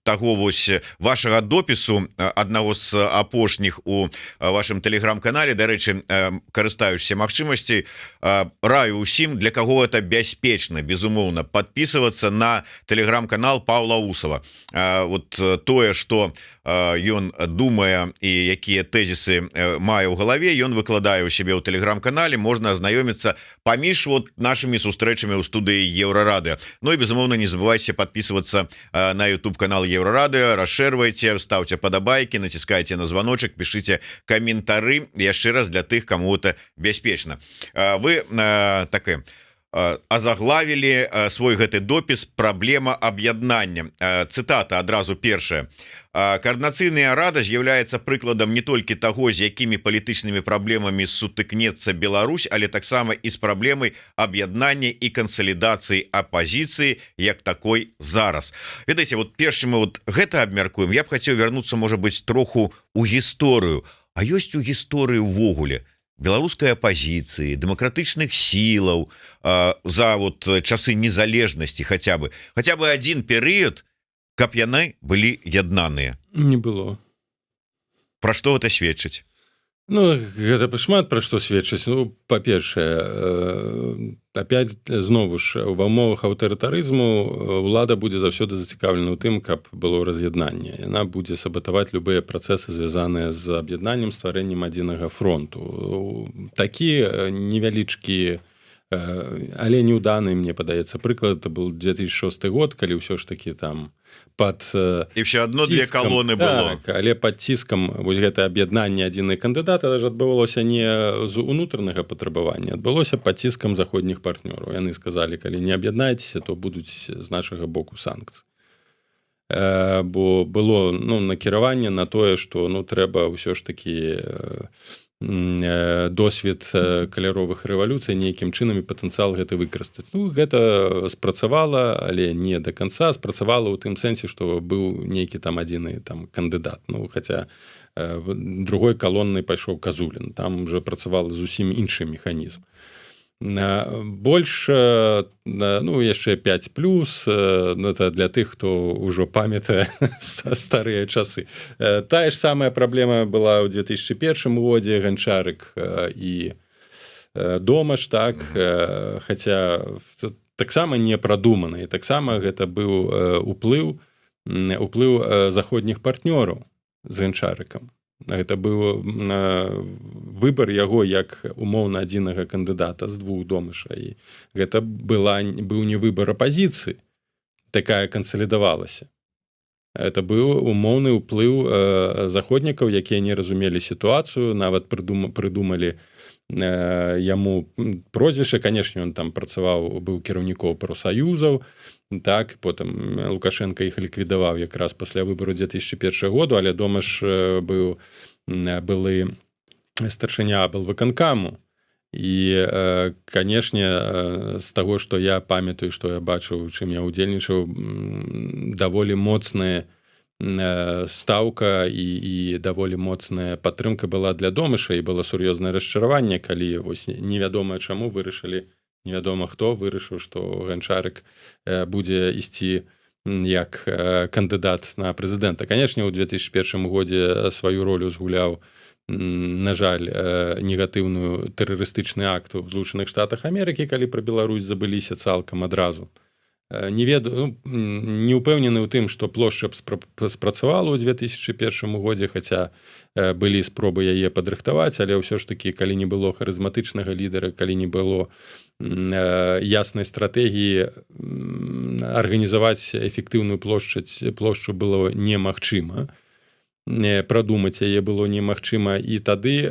таго вось вашага допісу, аднаго з апошніх у вашым тэлеграм-канале. Дарэчы, карыстаючыся магчымасцяй, раю ўсім, для каго это бяспечна, безумоўна, подписываться на тэлеграм-канал Паўла Усова. Вот тое, што ён думае і якія тэзісы мае ў галаве, ён выкладае ў сябе ў тэлеграм-канале, можна азнаёміцца паміж вот нашымі сустрэчамі ў студыі Еўрарадыё. Ну і безумоўна, не забывайце подписываться на YouTube канал Еўрарадыё, расшэрвайце, ставьте падабайкі, націскайце на званочак, пішыце каментары яшчэ раз для тых, каму это бяспечна. Вы такая азаглавілі свой гэты допіс «Праблема аб'яднання». Цытата адразу першая. Координацыйная рада з'яўляецца прыкладам не толькі таго, з якімі палітычнымі праблемамі сутыкнецца Беларусь, але таксама і з праблемай аб'яднання і кансалідацыі апазіцыі як такой зараз. Ведаеце, вот першым мы вот гэта абмяркуем, я б хацеў вярнуцца, можа быць, троху у гісторыю. А ёсць у гісторыі ўвогуле беларускай апозіцыі, дэмакратычных сілаў за вот часы незалежнасці хаця бы адзін перыяд, каб яны былі яднаныя? Не было. Пра што гэта сведчыць? Ну, гэта шмат пра што сведчыць. Ну, па-першае, опять знову ж ва ўмовах аўтарытарызму ўлада будзе заўсёды зацікаўлена ў тым, каб было раз'яднанне. Яна будзе сабатаваць любыя працэсы, звязаныя з аб'яднаннем, стварэннем адзінага фронту. Такі невялічкі, але неўданы, мне падаецца, прыклад, это был 2006 год, калі ўсё ж такі там пад і все одно две колоны было. Так, але пад ціскам вось гэта аб'яднанне адзіны кандыдат ж адбывалося не з унутранага патрабавання, адбылося пад ціскам заходніх партнёраў. Яны сказалі, калі не аб'яднаецеся, то будуць з нашага боку санкцыі. Бо было накіраванне на тое, што трэба ўсё ж такі досвед каляровых рэвалюцый нейкім чынам і патэнцыял гэты выкарыстаць. Гэта спрацавала, але не да канца. Спрацавала ў тым сэнсе, што быў нейкі там адзіны там кандыдат. Хаця другой калоннай пайшоў Казулін. Там уже працавала зусім іншы механізм. Больш, яшчэ 5+, это для тых, хто ўжо памятае старыя часы. Тая ж самая праблема была ў 2001 годзе, Ганчарык і Домаш, так, хаця таксама не прадумана, і таксама гэта быў уплыў заходніх партнёраў з Ганчарыкам. Гэта быў выбар яго як умоўна адзінага кандыдата з двух Домаша. І гэта быў не выбар апазіцыі, такая кансалідавалася. Это быў умоўны ўплыў заходнікаў, якія не разумелі сітуацыю, нават прыдумалі яму прозвішча. Канешне, ён там працаваў, быў кіраўніком прафсаюзаў, так, потым Лукашенко іх ліквідаваў якраз пасля выбару 2001 году, але Домаш быў былы старшыня аблвыканкаму. І, канешне, з таго, што я памятаю, што я бачыў, чым я ўдзельнічаў, даволі моцная стаўка і даволі моцная падтрымка была для Домаша, і было сур'ёзнае расчараванне, калі вось невядома чаму вырашылі, невядома хто вырашыў, што Ганчарык будзе ісці як кандыдат на прэзідэнта. Канешне, у 2001 годзе сваю ролю згуляў на жаль, негатыўную тэрарыстычны акт у Злучаных Штатах Амерыкі, калі пра Беларусь забыліся цалкам адразу. Не ўпэўнены ў тым, што плошча спрацавала ў 2001 годзе, хаця былі спробы яе падрыхтаваць, але ўсё ж такі, калі не было харызматычнага лідара, калі не было яснай стратэгіі, арганізаваць эфектыўную плошчу было немагчыма. Прадумаць яе было немагчыма, і тады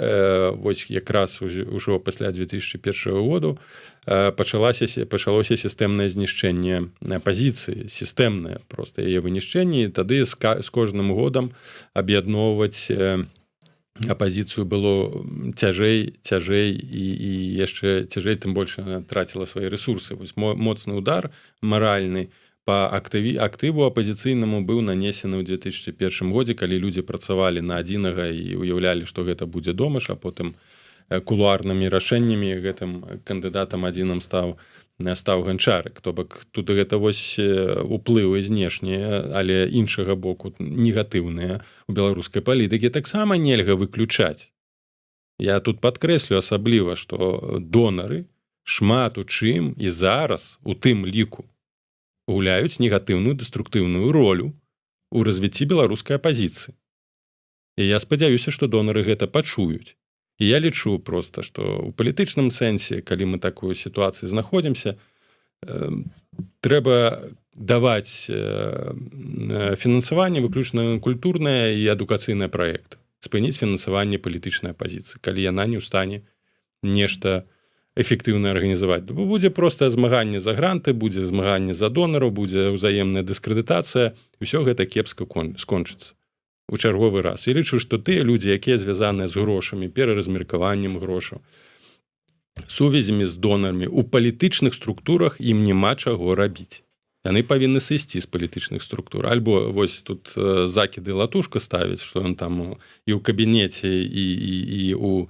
вось якраз ужо пасля 2001 году пачалося сістэмнае знішчэнне апазіцыі, сістэмнае проста яе вынішчэнне, і тады з кожным годам аб'ядноўваць апазіцыю было цяжэй і яшчэ цяжэй, тым больш траціла свае рэсурсы. Вось моцны удар маральны па актыву апазіцыйнаму быў нанесены ў 2001 годзе, калі людзі працавалі на адзінага і уяўлялі, што гэта будзе Домаш, а потым кулуарнымі рашэннямі гэтым кандыдатам адзіным стаў Ганчарык. То бок тут гэта вось уплывы знешнія, але іншага боку негатыўныя у беларускай палітыкі таксама нельга выключаць. Я тут падкрэслю асабліва, што донары шмат у чым і зараз у тым ліку гуляюць негатыўную дэструктыўную ролю ў развіцці беларускай апазіцыі. І я спадзяюся, што донары гэта пачуюць. І я лічу проста, што ў палітычным сэнсе, калі мы такой сітуацыі знаходзімся, трэба даваць фінансаванне выключна культурнае і адукацыйнае праект. Спыніць фінансаванне палітычнай апазіцыі, калі яна не ў стане нешта эфектыўна арганізаваць. Будзе проста змаганне за гранты, будзе змаганне за донараў, будзе ўзаемная дыскрэдытацыя, і ўсё гэта кепска скончыцца у чарговы раз. І лічу, што тыя людзі, якія звязаныя з грошамі, пераразмеркаваннем грошаў, сувязямі з донарамі, у палітычных структурах ім няма чаго рабіць. Яны павінны сысці з палітычных структур. Альбо вось тут закіды Латушка ставіць, што ён там і ў кабінеце, і ў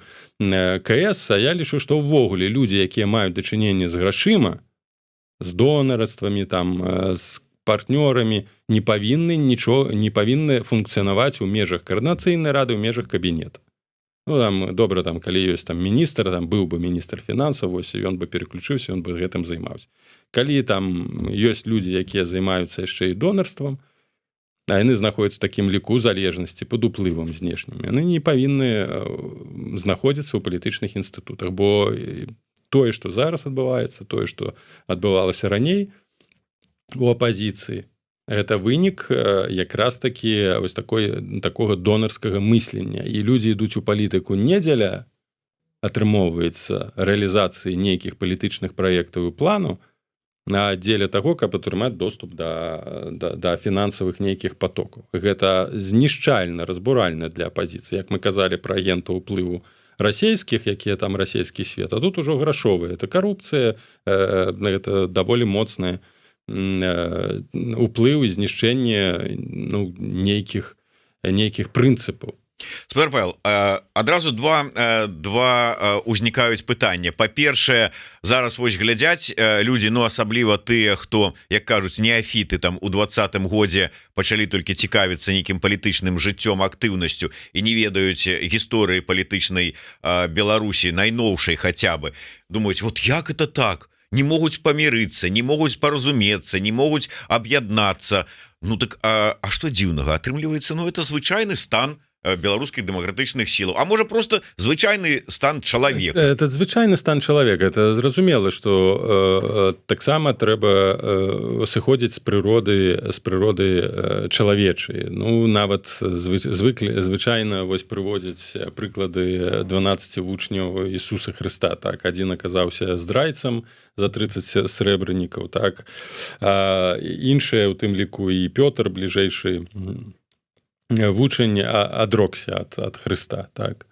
КС, а я лічу, што ўвогуле людзі, якія маюць дачыненне з грашыма, з донараствамі, там, з партнёрамі, не павінны функцыянаваць у межах каардынацыйнай рады, у межах кабінета. Ну, там, добра, там, калі ёсць там міністр, там быў бы міністр фінансаў, вось, ён бы переключыўся, ён бы гэтым займаўся. Калі там ёсць людзі, якія займаюцца яшчэ і донарствам, а яны знаходзяцца ў такім ліку залежнасці пад уплывам знешнім, яны не павінны знаходзіцца ў палітычных інстытутах, бо тое, што зараз адбываецца, тое, што адбывалася раней у апазіцыі, гэта вынік якраз такі вось такога донарскага мыслення. І людзі ідуць у палітыку не дзеля атрымоўваецца рэалізацыі нейкіх палітычных праектаў і плану, а дзеля таго, каб атрымаць доступ да фінансавых нейкіх потокаў. Гэта знішчальна, разбуральна для апазіцыі. Як мы казалі пра агентаў уплыву расійскіх, якія там расійскі свет, а тут ужо грашовыя. Это карупцыя, гэта даволі моцная уплыў і знішчэнне нейкіх прынцыпаў. Спадар Павел, адразу два узнікаюць пытання. Па-першае, зараз вось глядзяць людзі, асабліва тыя, хто, як кажуць, неафіты там у 20-м годзе пачалі толькі цікавіцца нейкім палітычным жыццём, актыўнасцю і не ведаюць гісторыі палітычнай Беларусі, найноўшай хаця бы. Думаюць, вот як это так? Не могуць памірыцца, не могуць паразумецца, не могуць аб'яднацца. Ну так, а што дзіўнага? Атрымліваецца, это звычайны стан беларускіх дэмакратычных сілаў, а можа просто звычайны стан чалавека. Это звычайны стан чалавека. Это зразумела, што таксама трэба сыходзіць з прыроды чалавечай. Нават звычайна вось прыводзяць прыклады 12 вучняў Ісуса Хрыста. Так, адзін аказаўся здрайцам за 30 срэбранікаў, так. Іншыя, у тым ліку і Пётр, бліжэйшы вучань, адрокся ад Хрыста, так.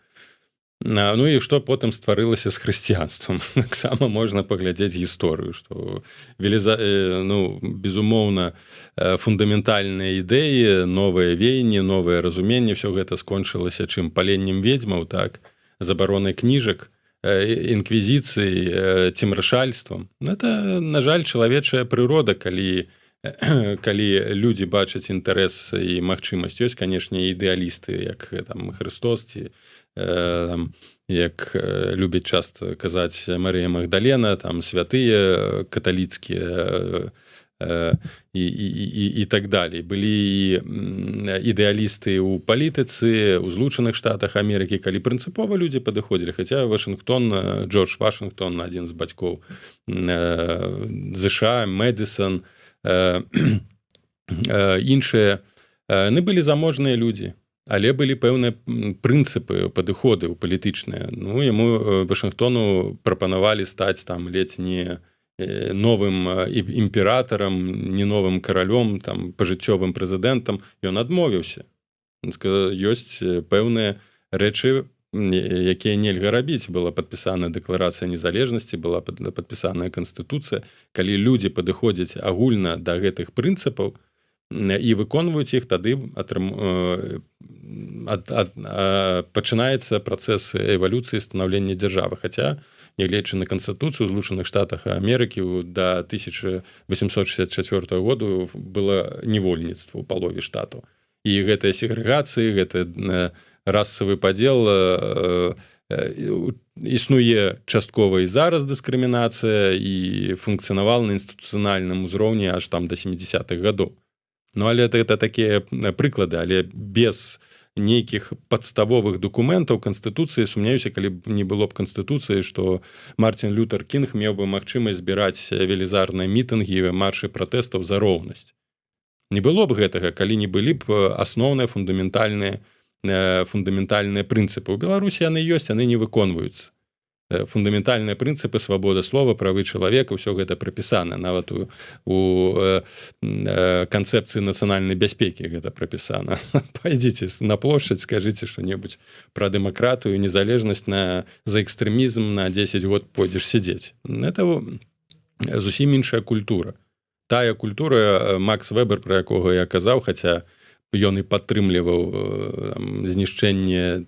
І што потым стварылася з хрысціянствам. Таксама можна паглядзець гісторыю, што безумоўна фундаментальныя ідэі, новыя веянні, новае разуменне, ўсё гэта скончылася чым? Паленнем ведзьмаў, так, забаронай кніжак, інквізіцыяй, цемрашальствам. Это, на жаль, чалавечая прырода, калі калі людзі бачаць інтарэс і магчымасць, ёсць, канешне, ідэалісты, як там Христос ці як любіць часта казаць Марыя Магдалена, там святыя каталіцкія і так далей. Былі ідэалісты ў палітыцы, у Злучаных Штатах Амерыкі, калі прынцыпова людзі падыходзілі, хаця Вашынгтон, Джордж Вашынгтон, адзін з бацькоў ЗША, Мэдысон, іншыя, яны былі заможныя людзі, але былі пэўныя прынцыпы, падыходы палітычныя. Ну, яму Вашынгтону прапанавалі стаць там ледзь не новым імператарам, не новым каралём, там пажыццёвым прэзідэнтам. Ён адмовіўся. Ён сказаў, ёсць пэўныя рэчы, якія нельга рабіць. Была падпісаная дэкларацыя незалежнасці, была падпісаная канстытуцыя. Калі людзі падыходзяць агульна да гэтых прынцыпаў і выконваюць іх, тады пачынаецца працэс эвалюцыі станаўлення дзяржавы. Хаця, нягледзячы на канстытуцыю, ў Злучаных Штатах Амерыкі да 1864 году было невольніцтва ў палове штатаў. І гэтая сегрэгацыя, гэты расавы падзел існуе часткова і зараз дыскрымінацыя, і функцыянавала на інстытуцыянальным узроўні аж там да 70-х гадоў. Ну, але гэта такія прыклады, але без нейкіх падставовых дакументаў Канстытуцыі, сумняюся, калі б не было б Канстытуцыі, што Мартин Лютер Кінг меў бы магчымасць збіраць велізарныя мітынгі, маршы пратэстаў за роўнасць. Не было б гэтага, калі не былі б асноўныя фундаментальныя прынцыпы. У Беларусі яны ёсць, яны не выконваюцца. Фундаментальныя прынцыпы, свабода слова, правы чалавека, ўсё гэта прапісана. Нават у канцэпцыі нацыянальнай бяспекі гэта прапісана. Пайдзіце на плошчадь, скажыце што-небудзь пра дэмакратыю, незалежнасць, за экстрэмізм на 10 год пойдзеш сядзець. Это зусім іншая культура. Тая культура, Макс Вебер, пра якога я казаў, хаця ён і падтрымліваў знішчэнне,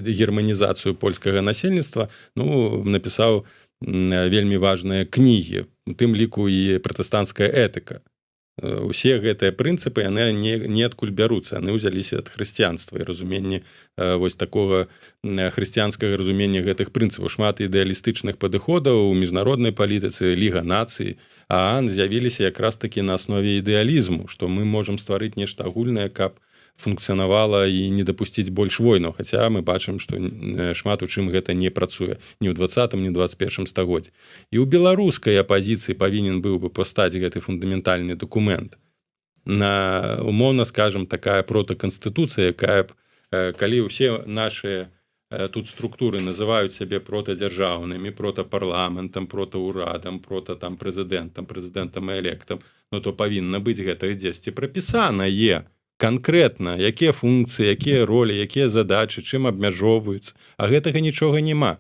германізацыю польскага насельніцтва, ну, напісаў вельмі важныя кнігі, у тым ліку і пратэстанцкая этыка. Усе гэтыя прынцыпы, яны неадкуль бяруцца, яны ўзяліся ад хрысціянства і разуменне вось такога хрысціянскага разумення гэтых прынцыпаў. Шмат ідэалістычных падыходаў у міжнароднай палітыцы, Ліга нацый, ААН з'явіліся якраз такі на аснове ідэалізму, што мы можам стварыць нешта агульнае, каб функцыянавала і не дапусціць больш войнаў, хаця мы бачым, што шмат у чым гэта не працуе ні ў 20-м, ні ў 21-м стагоддзі. І ў беларускай апазіцыі павінен быў бы пастаць гэты фундаментальны дакумент. Умоўна, скажам, такая протаканстытуцыя, якая б, калі ўсе нашыя тут структуры называюць сябе протадзяржаўнымі, протапарламентам, протаўрадам, прэзідэнтам і электам, ну то павінна быць гэта дзесьці прапісанае канкрэтна, якія функцыі, якія ролі, якія задачы, чым абмяжоўваюцца, а гэтага нічога няма.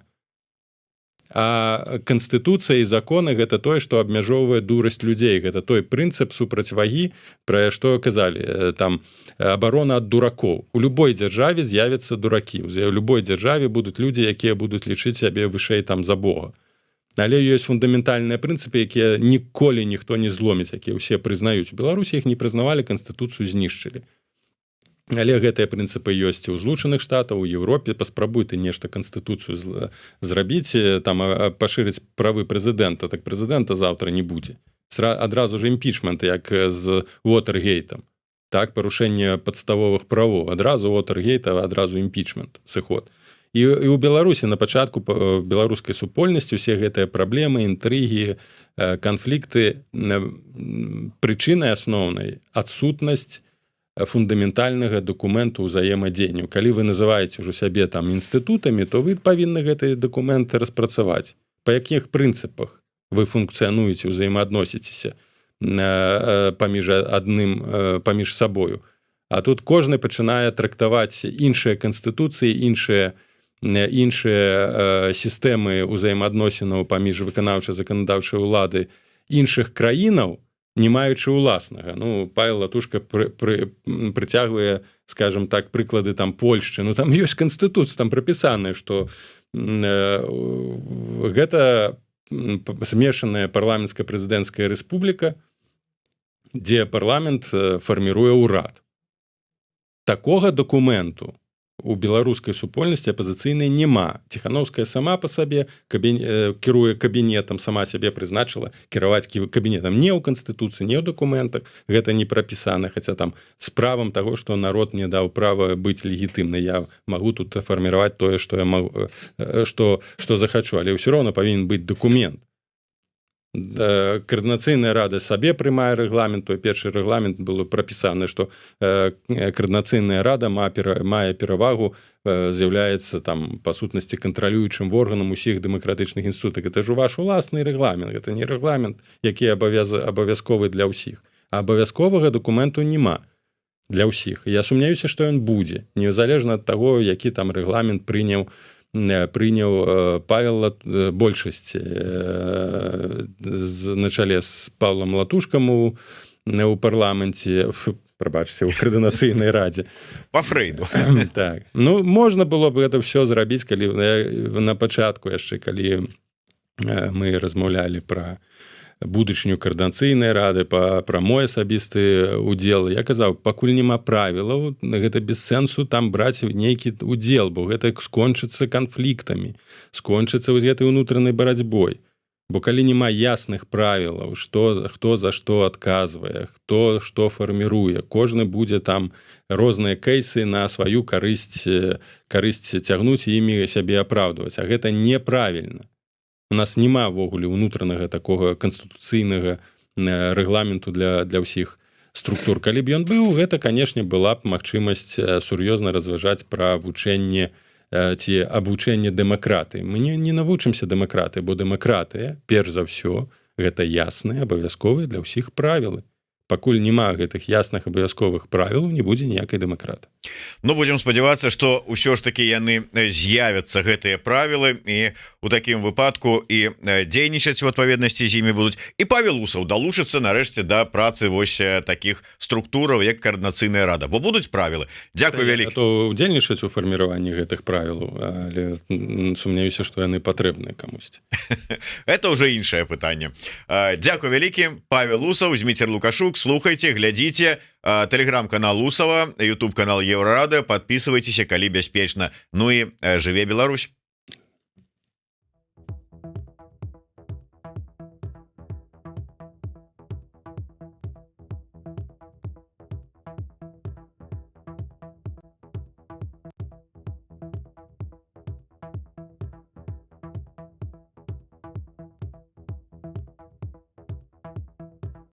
А Канстытуцыя і законы гэта тое, што абмяжоўвае дурасць людзей, гэта той прынцып супрацьвагі, пра што казалі, там абарона ад дуракоў. У любой дзяржаве з'явяцца дуракі, у любой дзяржаве будуць людзі, якія будуць лічыць сябе вышэй там за Бога. Але ёсць фундаментальныя прынцыпы, якія ніколі ніхто не зломіць, якія ўсе прызнаюць. У Беларусі іх не прызнавалі, Канстытуцыю знішчылі. Але гэтыя прынцыпы ёсць у Злучаных Штатаў, у Еўропе. Паспрабуй ты нешта Канстытуцыю зрабіць, там пашырыць правы прэзідэнта, так прэзідэнта заўтра не будзе. Адразу ж імпічмент, як з Уотергейтам. Так, парушэнне падставовых правоў. Адразу Уотергейта, адразу імпічмент, сыход. І ў Беларусі на пачатку беларускай супольнасці усе гэтыя праблемы, інтрыгі, канфлікты, прычынай асноўнай адсутнасць фундаментальнага дакументу ўзаемадзеяння. Калі вы называеце ўжо сябе там інстытутамі, то вы павінны гэтыя дакументы распрацаваць. Па якіх прынцыпах вы функцыянуеце, ўзаемаадносіцеся паміж сабою. А тут кожны пачынае трактаваць іншыя канстытуцыі, іншыя сістэмы ўзаемаадносінаў паміж выканаўчай заканадаўчай улады іншых краінаў, не маючы ўласнага. Ну, Павел Латушка прыцягвае, скажем так, прыклады там Польшчы. Ну, там ёсць канстытуцыя, там прапісана, што гэта змешаная парламенцка-прэзідэнцкая рэспубліка, дзе парламент фарміруе ўрад. Такога дакументу у беларускай супольнасці апазіцыйнай няма. Ціхановская сама па сабе кіруе кабінетам, сама сябе прызначыла кіраваць кабінетам. Не ў Канстытуцыі, не ў дакументах, гэта не прапісана, хаця там з правам таго, што народ мне даў права быць легітымнай. Я магу тут фарміраваць тое, што я магу, што захачу, але ўсё роўна павінен быць дакумент. Координацыйная рада сабе прымае рэгламент, той першы рэгламент было прапісана, што координацыйная рада мае перавагу, з'яўляецца там па сутнасці кантралюючым органам усіх дэмакратычных інстытутах. Гэта ж ваш уласны рэгламент, гэта не рэгламент, які абавязковы для ўсіх. А абавязковага дакументу няма для ўсіх. Я сумняюся, што ён будзе, незалежна ад таго, які там рэгламент прыняў Павел большасць на чале з Павлам Латушкам у парламенце, прабачце, у координацыйнай радзе. Па Фрейду. Так. Ну, можна было б гэта ўсё зрабіць, калі на пачатку яшчэ, калі мы размаўлялі пра будучыню координацыйнай рады, пра мой асабісты удзел. Я казаў, пакуль няма правілаў, гэта без сэнсу там браць нейкі удзел, бо гэта скончыцца канфліктамі, скончыцца вось гэтай унутранай барацьбой. Бо калі няма ясных правілаў, хто за што адказвае, хто што фарміруе, кожны будзе там розныя кейсы на сваю карысць цягнуць і імі сябе апраўдваць, а гэта неправільна. У нас няма ввогуле ўнутранага такога канстытуцыйнага рэгламенту для ўсіх структур. Калі б ён быў, гэта, канешне, была б магчымасць сур'ёзна разважаць пра вучэнне ці абучэнне дэмакратыі. Мы не навучымся дэмакратыі, бо дэмакратыя, перш за ўсё, гэта ясныя, абавязковыя для ўсіх правілы. Пакуль няма гэтых ясных абавязковых правілаў, не будзе ніякай дэмакраты. Ну, будзем спадзявацца, што ўсё ж такі яны з'явяцца, гэтыя правілы, і у такім выпадку і дзейнічаць у адпаведнасці з імі будуць. І Павел Усаў далучыцца нарэшце да працы вось такіх структураў, як координацыйная рада, бо будуць правілы. Дзякуй вялікі. То удзельнічаць у фарміраванні гэтых правілаў, але сумняюся, што яны патрэбныя камусьці. Это уже іншае пытанне. Дзякуй вялікі. Павел Усаў, Зміцер Лукашук. Слухайте, глядите, телеграм-канал Усова, YouTube-канал Еврорада, подписывайтесь, калі бяспечна. Ну и живе Беларусь!